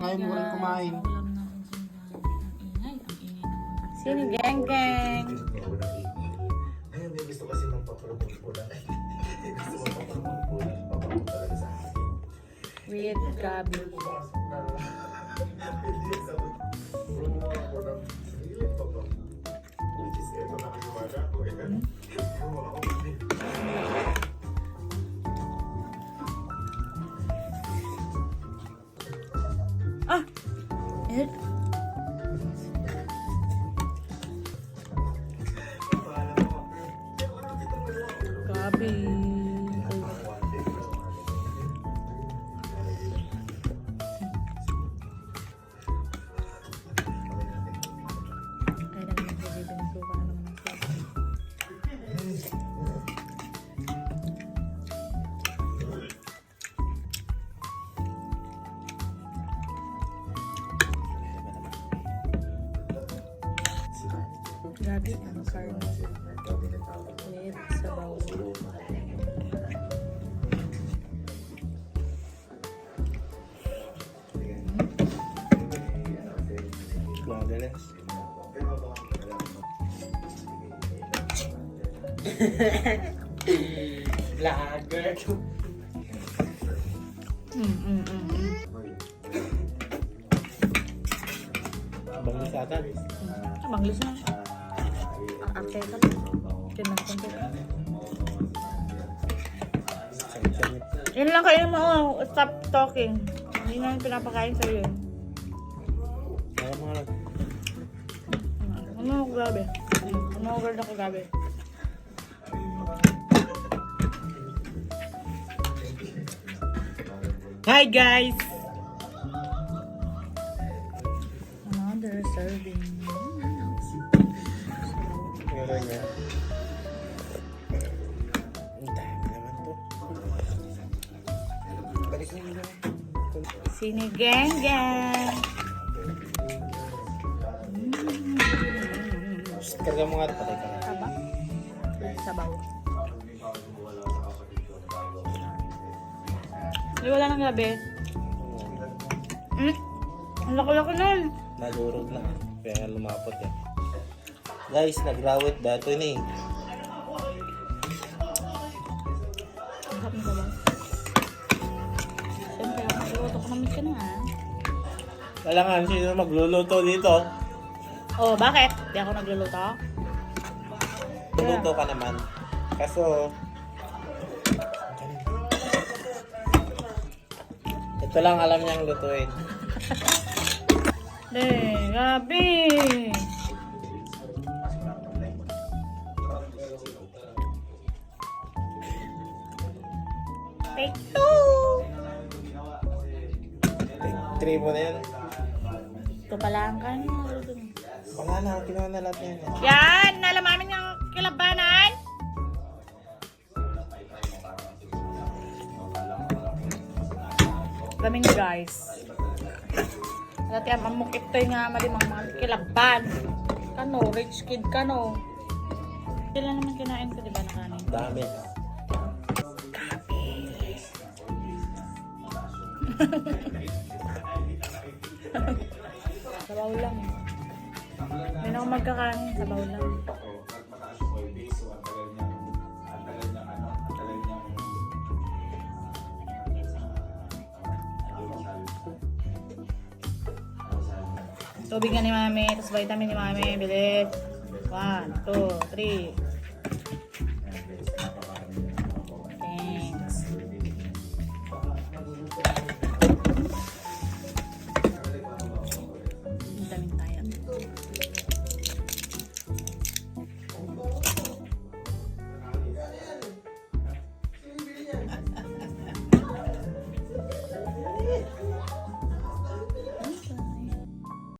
Ayaw mo rin kumain. Ulam na ang ingay. Ang ingay naman. Sino geng geng? Ayun, may gusto kasi magpapromote po na. May gusto magpapromote po na. Papamote talaga sa akin. With Gabi. Hindi sa promote po na. Sige, papamote. Which is ito na kagawa na ako. Ah! Eh, Gabi. Kaya naman nagbibigay ng suka naman ng suka. Gabi, ang karne. With sabaw. Madalas. Vlogger. Bangis ata. Manglis na. Arte ka lang. Kinantan ko. Sangit-sangit. Yun lang kayo mo. Stop talking. Hindi na yung pinapakain sa'yo yun. Kaya mga Ano ako gabi? Ano ako na ko gabi? Hi guys! Another serving. Ngayon niya. Ang dami naman to. Balik na yun. Sinigang gang! Karga mo nga ito. Patay ka na. Taba? Sabaw. Ay, wala nang gabi. Ang laki-laki nun. Nalurog na. Kaya nga lumapot eh. Guys, nagrawit dato ni. Ang sarap ng sabaw. Siyempre, magluluto ko namin ka na ha. Kailangan sino magluluto dito. Oh, bakit? Di ako nagluluto? Luluto ka naman. Kaso, ito lang alam niyang lutuin. Gabi! Take two! Take 3 mo na yan. Ito pala ang kanin. Pangana, kinuha na lahat yan. Yan! Nalamamin ng kilabanan! Kami niyo guys. Dati ang mamukit tayo nga malimang mga kilaban. Kano, rich kid kano. Kailan naman kinain ko, di ba, na kanin? Dami. Sabaw lang. Hindi na ako magkakanin, sabaw lang. Tubig nga ni mami, tapos vitamin ni mami, bilis. 1, 2, 3.